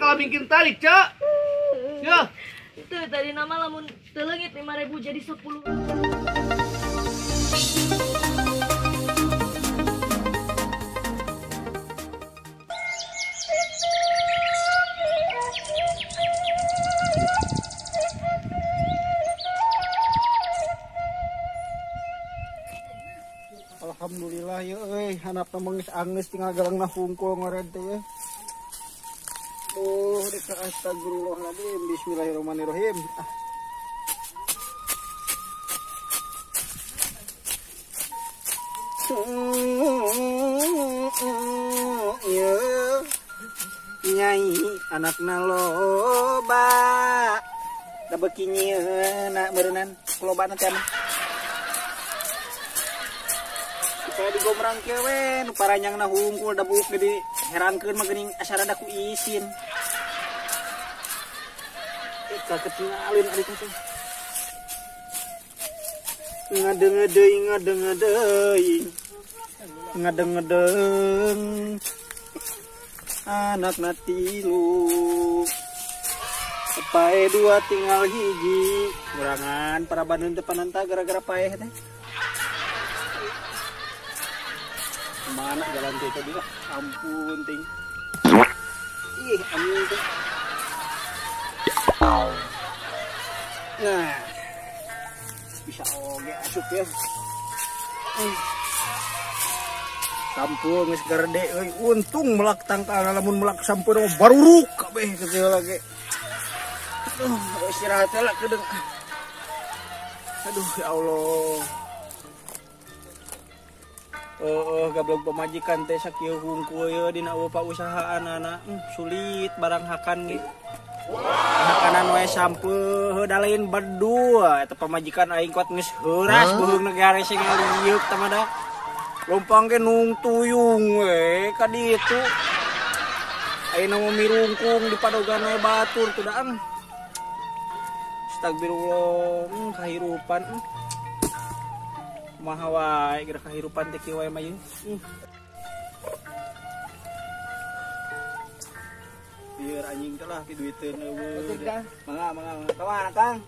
kalau bikin tarik, Cak. Ya. Itu tadi nama lamun telengit 5.000 jadi 10. Alhamdulillah ya hanap mengis angis tinggal galang na hungkul ngoret teh. Oh, deka astagfirullahaladzim. Bismillahirrahmanirrahim. Ya, nyai anakna loba. Da beuki nyieuna meureunnan lobana teh. Saya digomrang kewe nu paranyangna hungkul da buuk gede herankeun mah geuning asara da ku isin. Ketinggalin ari teh. Ngadeng-ngadeng anak natilu pae 2 tinggal hiji kurangan para baneun teh pananta gara-gara pae teh. Mana jalan teh dia? Ampun ting. Ih, anjing teh. Nah. Bisa oge asup ya. Sampun geus gerde euy. Untung melak tangkal lamun melak sampun baruruk kabeh kecil lagi. Aduh, istirahat lah kedeung. Aduh, ya Allah. Gablog pemajikan teh sakieu hungkul ye dina pausahaan anak sulit barang hakan ge. Hakanan we sampeuh da lain berdua eta pamajikan aing kuat geus heuras beuheung negara sing ngaliuk tah mah da. Lompang ge nung tuyung we ka ditu. Ayeuna mah mirungkung di padogan we batur teu da. Astagfirullah kahirupan. Kumaha wae geura kahirupan teh kieu wae mah yeung. Biar anjing teh lah duiteun eueuh. Mangga. Kawan Kang.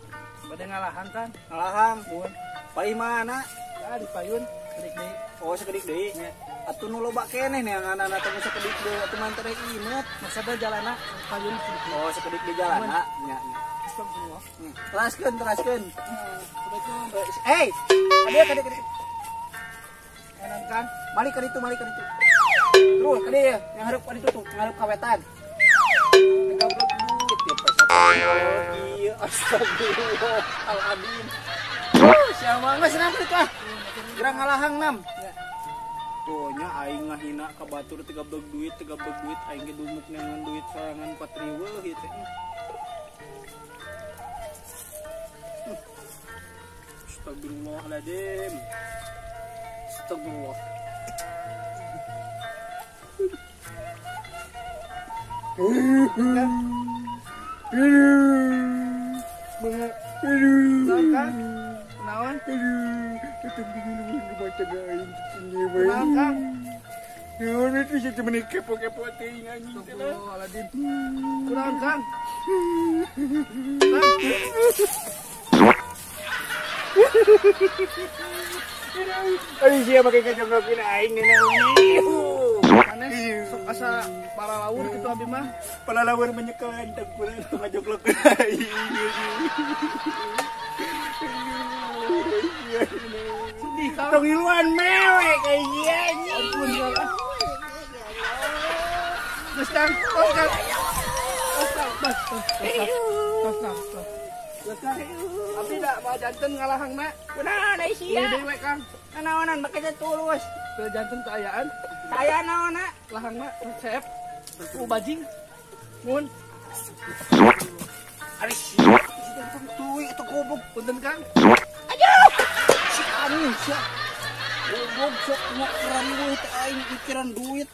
Bade ngalahan Kang. Ngalahan. Mun. Paling mana? Da di payun kedik deui. Oh, sakedik deui. Nya. Atuh nu loba keneh neanganna teh sakedik deui atuh mah teh imet. Maksudna jalanna payun sekedik. Oh, sakedik di jalanna. Nya. Teraskeun. Hey, adik. Enak kan? Balik ke itu. Terus ke dia, yang harap ke itu tuh, ngarep kawetan. Gablok duit ya pas. Astagfirullahaladzim. Siapa nggak senang itu ah? Gerang ngalahang nam. Tuh nya aing ngahina ka batur teu gablok duit, aing ge dumuk neangan duit sorangan 4.000 gitu. Astagfirullahaladzim. Astagfirullah. Naon? Tetep dingin baca gaing kieu Kang. Naon itu sih temen kepo-kepo teuing anjing teh. Astagfirullahaladzim. Kunaon Kang? Aing sia make kajongkeun aing neuna. Manes sok asa palalawur kitu abi mah. Palalawur menyekel enteng kurang ngajoglokeun aing. Sedih ka. Tong iluan mewe kayak ieu anjing. Ampun ya. Geus Kang, Kang. Abdi da mah janten ngalahang na. Kunaon ai sia? Dewe Kang. Naonan make tulus. Teu janten keayaan. Saya naonna lahangna resep. Bajing. Mun. Ari sia. Janten tuwi eta goblok punten Kang. Aduh. Si anu sia. Goblok sok ngakeran duit aing pikiran duit.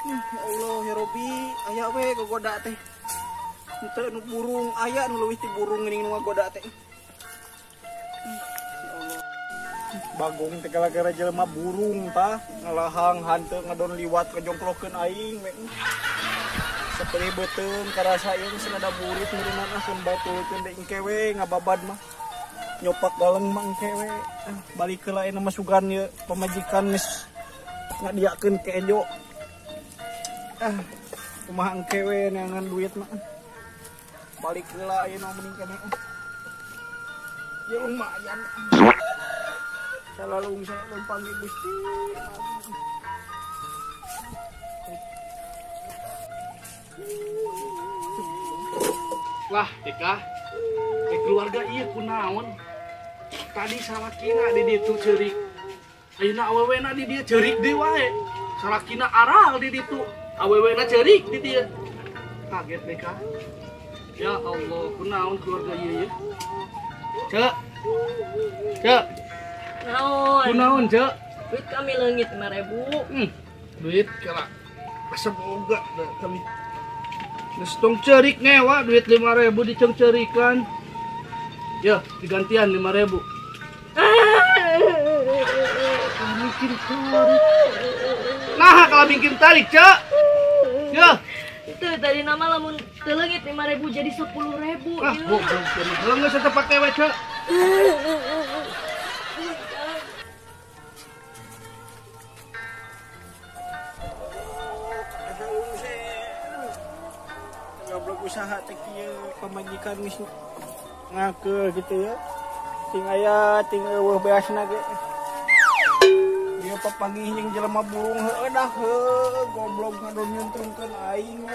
Ya Allah ya Robbi, aya we gogoda teh. Teu nu burung aya nu leuwih ti burung geuning nu ngagoda teh. Bagong teh gara-gara jelema burung tah ngalahang hanteu ngadon liwat kajongklokeun aing we. Beri beteng karasa ieu geus rada burit meureunna keun batulkeun deui engkewe ngababad mah. Nyopak galeng mah engkewe. Balik heula ieu mah sugan ieu pamajikan geus ngadiakeun kejo. Kumaha engkewe neangan duit mah. Balik heula ieu mah mending keneh. Ya lumayan. Selalu saya panggil Gusti. Wah, Eka. Keluarga ieu kunaon? Tadi salakina di ditu ceurik. Ayeuna awewena di dieu ceurik deui wae. Salakina aral di ditu. Awewena ceurik di dieu. Kaget Eka. Ya Allah, kunaon keluarga ieu ya? Cek. Cek. Naon? Kunaon, Cek? Duit kami leungit 5.000. Duit kala. Asa boga da kami. Geus tong ceurik ngewa duit 5.000 diceng-cerikan. Ya, digantian 5.000. Bikin tarik. Nah, kalau bikin tarik, Cek. Ya. Itu tadi nama lamun teu leungit 5.000 jadi 10.000. Ah, goblok. Kalau geus eta pake we, Cek. Goblok usaha teh kieu pamajikan geus ngakeuh gitu ya. Ting aya ting eueuh beasna ge. Ieu papanggih jeung jelema burung heueuh dah goblok ngadon nyuntrungkeun aing we.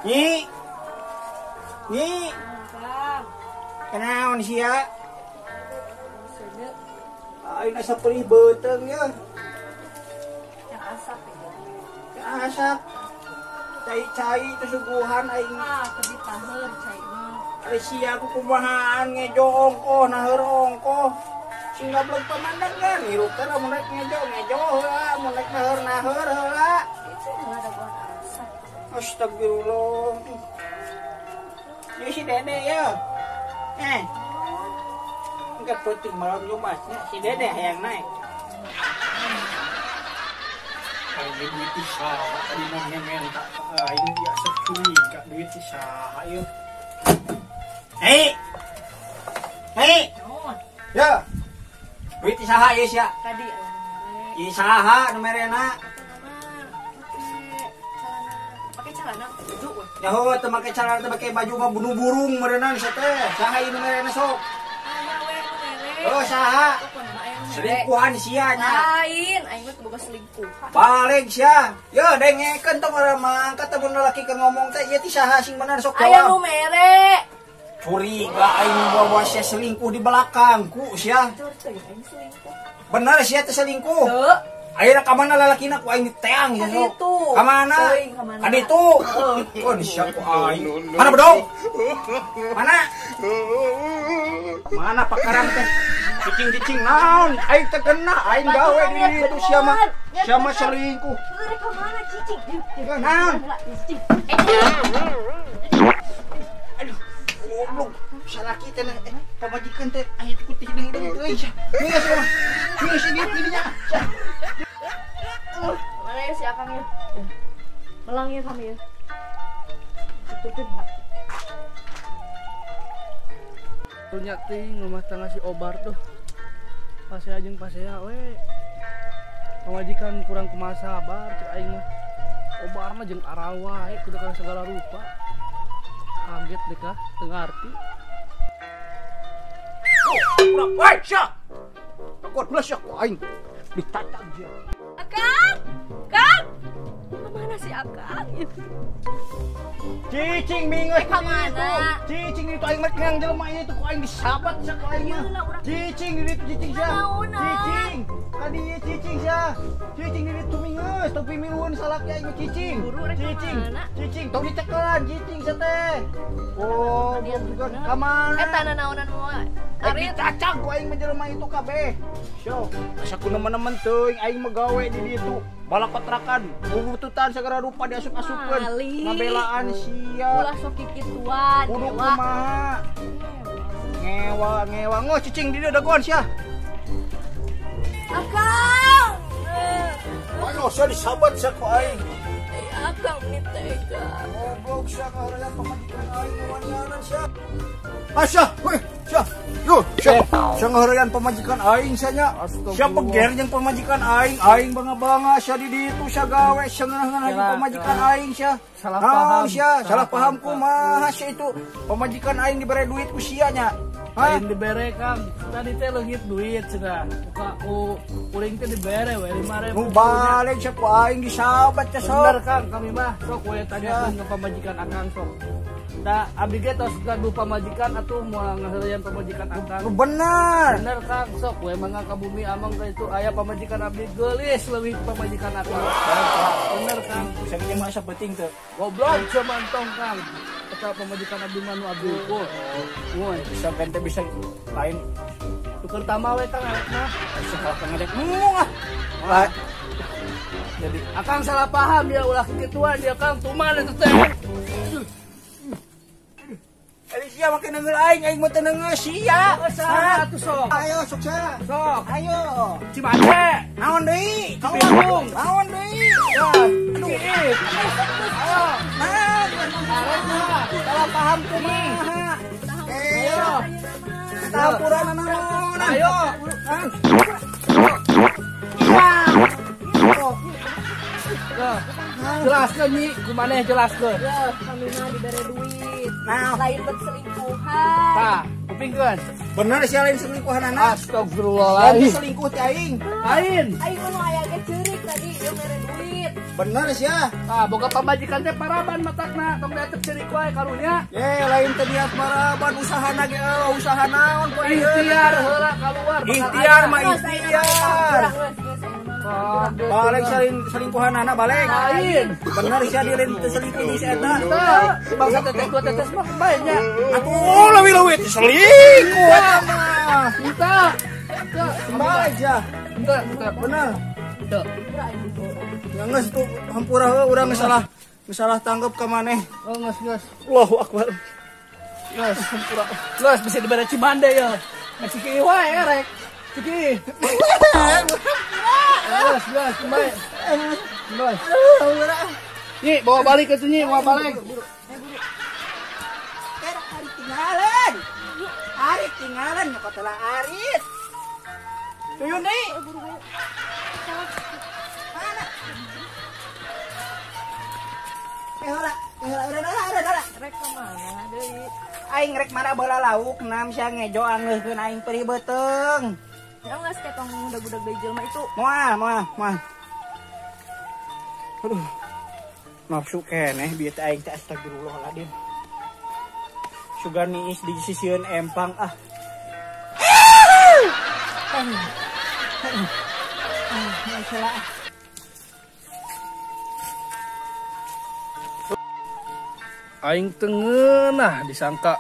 Nyi. Nyi. Kenaon sia? Aing asa perih beuteng ya. Yang asap. Ya asap. Cai-cai suguhan aing. Tadi taheur cai mah. Ari sia ku kumahaan ngejo ongkoh naeur ongkoh. Sing goblok pemandangan hirup teh mun rek ngejo heula, mun rek naeur heula. Itu mah ada buat asap. Astagfirullah. Ini si Dede ya. Enggak penting malam Jumatnya si Dede yang naik. Ayo duit isaha tadi mah ngenta aing biasa curiga duit isaha ieu. Hei. Naon? Ya. Duit isaha ieu sia. Tadi Isaha nu merena. pakai celana baju we. Ya ho teu make celana teu make baju mah bunuh burung meureunan sia teh. Saha ieu nu merena sok? Oh saha? Selingkuhan sia nya. Lain, aing mah boga selingkuhan. Balik sia. Yo dengekeun tong urang mah angkat teh mun lalaki keur ngomong teh ieu ti saha sing bener sok Aya nu jawab. mere. Curiga aing bawa sia selingkuh di belakangku sia. Aing selingkuh. Bener sia teh selingkuh. Teu. Ayeuna ka mana lalakina ku aing diteang ya sok. Kaditu. Ka mana? Teuing ka mana? Kaditu. Oh di sia ku aing. Mana bedog? Mana? Mana pakarang teh? Cicing-cicing naon? Aing teh kena aing gawe di ditu sia mah selingkuh. Heureuh ka mana cicing? Naon? Cicing. Aduh, goblok. Salaki teh pamajikan teh aya teh kutih deung euy. Geus mah. Geus ini dinya. Mana ya si Akang ya? Melang ya kami ya. Tutupin Pak. Punya ting rumah tangga si Obar tuh. Pasea jeung pasea we. Pamajikan kurang kumaha sabar cek aing mah. Obar mah jeung aral wae kudu kana segala rupa. Kaget deh kah, teu ngarti. Kurang wae sia. Takut belas sia ku aing. Ditacak dia. Akang! Kang! Kemana si Akang? Cicing mingeus Ka mana? Cicing itu aing mah nang jelema ieu tuh ku aing disabat sia ku aing mah. Cicing di ditu cicing sia. Cicing. Tadi ieu cicing sia. Cicing di ditu mingeus, topi milueun salaki aing mah cicing. Cicing. Cicing tong dicekelan cicing sia teh. Oh, juga ka mana? Eta naonan moal. Ari cacak ku aing mah jelema itu kabeh. Syo, asa ku nemen-nemen teuing aing mah gawe di ditu. Balak patrakan, bubututan segala rupa diasup-asupkeun. Malih. Ngabelaan sia. Ulah sok kikituan. Kudu kumaha? Ngewa. Ngoh cicing di dieu dagoan sia. Akang! Ayo sia disabat sia ku aing. ini tega. Goblok sia ngarean pamajikan aing ngawanianan sia. Asya, weh, sia. Yo, sia. Sia ngarean pamajikan aing sia nya. Sia peger jeung pamajikan aing bangga-bangga sia di ditu sia gawe sia ngeunah pamajikan aing sia. Salah paham. Sia, salah paham kumaha sia itu. Pamajikan aing dibere duit ku sia nya. Lain dibere Kang, tadi teh leungit duit cenah. Ku kuring teh dibere we 5.000. Nu balik sia ku aing disabat nya sok. Bener Kang, kami mah sok we tanyakeun ke pamajikan Akang sok. Da abdi ge tos gaduh pamajikan atuh moal ngaheureuyan pamajikan Akang. Bener. Bener Kang, sok we mangga ka bumi amang ka itu aya pamajikan abdi geulis leuwih pamajikan Akang. Bener Kang, Bisa ge masa penting teu. goblok mantong Kang. Eta pamajikan abdi manu abdi unggul. Woi, Bisa kan teh bisa lain tuker tama we Kang mah. sekal ngedek ngomong ah. Lah. Jadi Akang salah paham ya ulah kegituan dia Kang tuman itu teh. Sia makin nengeul aing mah teu nengeul sia. Saha atuh sok. Ayo sok sia. Sok, Ayo. Cimace. Naon deui? Cibinong. Naon deui? Ya, aduh. Ayo. Salah paham kumaha. Ayo. Campuran naon? Ayo. Jelaskeun Nyi, kumaneh jelaskeun. Ya, kami mah diberi duit. Nah, Lain buat selingkuhan. Tah, kupingkeun. bener sia lain selingkuhan anak. Lain Astagfirullahaladzim. selingkuh ti aing. Lain. Aing mau aya ge ceurik tadi dia mere duit. Bener sia. Ah, boga pamajikan teh paraban matakna, tong daetep ceurik wae karunya. Lain teh niat maraban usahana ge usaha naon poe Ikhtiar heula keluar. Ikhtiar mah ikhtiar. Aduh. Balik selingkuhan anak balik. Lain. Bener sia di lain teu selingkuh di eta. Tah, bangsa tetes dua tetes mah kebaenya. Atuh leuwih selingkuh eta mah. Minta. Balik sia. Minta. Bener. Tuh. Ya geus tuh hampura heuh urang geus salah tanggap ka maneh. Oh, nges. Allahu akbar. Nges, hampura. Nges bisa dibere Cimande ya. Masih ki wae rek. Ciki. Nges, kembali. Kembali. Nyi, bawa balik ke sini, bawa balik. Hari tinggalan nya kota arit. Tuyun deui. Mana? Udah. Rek kemana deui? Aing rek mana bola lauk nam sia ngejo angeukeun aing perih beuteng. Ya geus ketong budak-budak deui jelema itu. Moal. Aduh. Nafsu keneh bieu teh aing teh astagfirullahaladzim. Sugan niis di sisieun empang ah. Masalah. Aing tengenah disangka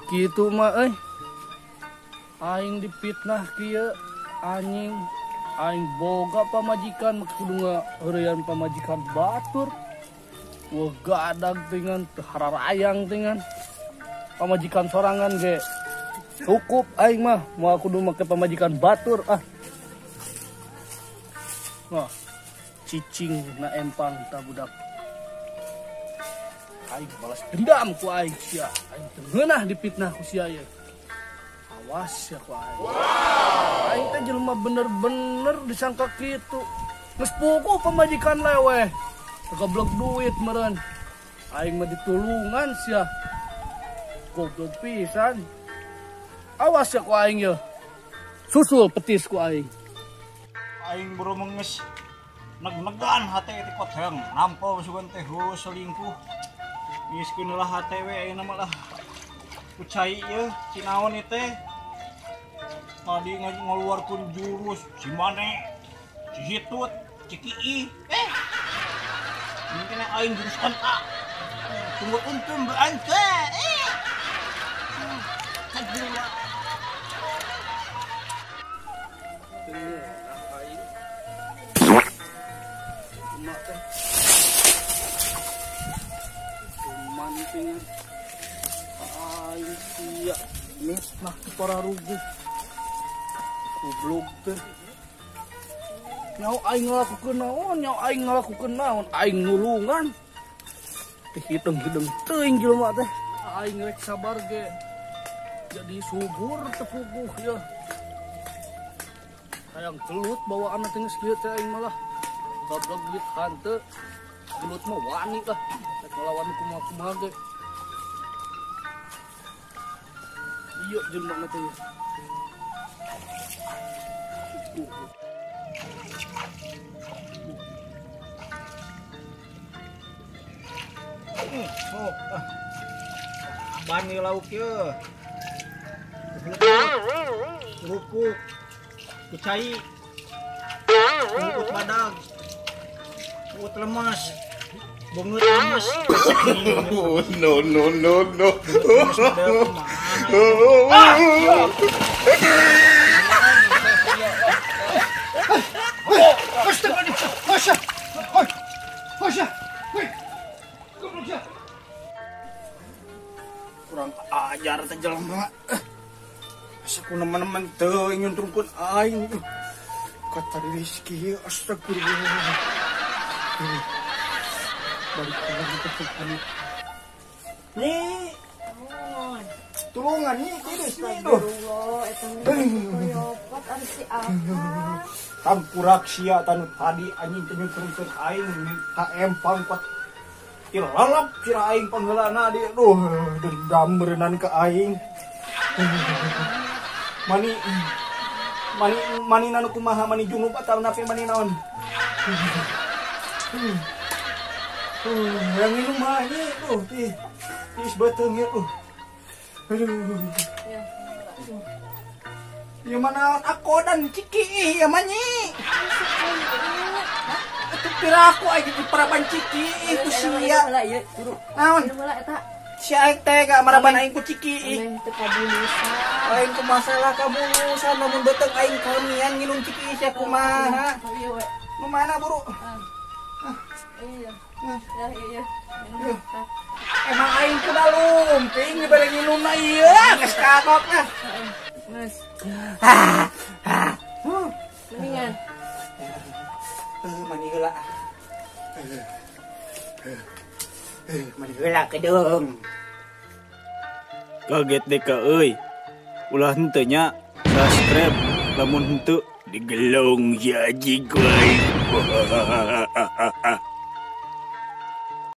kitu mah aing dipitnah kieu anjing aing boga pamajikan kudu ngaeureun pamajikan batur wah gadag dengan hararayang dengan pamajikan sorangan ge cukup aing mah moal kudu make pamajikan batur Wah cicing na empang ta budak aing balas dendam ku aing sia aing tengenah dipitnah ku sia ye awas ya ku aing aing teh jelema bener-bener disangka kitu geus puguh pamajikan leweh keblok duit meureun aing mah ditulungan sia goblok pisan awas ya ku aing ye susul petis ku aing Aing buru menges neg-negan hate ti koteng nampo sugan teh selingkuh miskin lah hate we ayeuna mah lah kucai ieu cinaon ieu teh tadi ngaluarkeun jurus Cimane Cihitut Cikii mungkin aing jurus kontak tunggu untung berante kadua mantingan aing sia misnah para ruguh goblok teh nyawa aing ngalakukeun naon aing nulungan Teh hidung teuing jelema teh. Aing rek sabar ge. Jadi subur tepuguh ya. Hayang gelut bawa anak geus kieu teh aing malah. Goblok geut hanteu. Gelut mah wani lah. Rek ngelawan kumaha ge. Iya jelema teh. Bani lauk ye. Kerupuk. Kucai. Kerupuk badag. Kerupuk lemas. Bungut lemas. No. Kurang ajar teh jelema. Asa kunemen-nemen teu nyuntrungkeun aing. Kata rezeki astagfirullah. Balik lagi ke sini. Nih, tulungan nih, tiris nih tuh. Astagfirullah, eta koyopat ari si Ahad. Kampurak sia tanu tadi anjing teh nyuntrungkeun aing ka empang pat. Ilalap sira aing pangheulana di aduh dendam berenang ke aing. Mani nanu kumaha mani junub atau napi mani naon. Yang minum mah ini tuh tis beteng ya aduh. Ya mana aku dan Ciki ya manyi. Itu pira aku aja di paraban Ciki itu sia. Naon? Si aing teh ka maraban aing ku Ciki. Aing ku masalah kabulusan namun beteng aing kaunian nginum Ciki sia kumaha. Nu mana buru? Iya. Emang aing ku da lumping dibere nginum na ieu geus kagok nah. Mas. Mendingan. Mani heula. Mani heula kedung. Kaget deh ka euy. Ulah henteu nya subscribe lamun henteu digelong ya jigoi.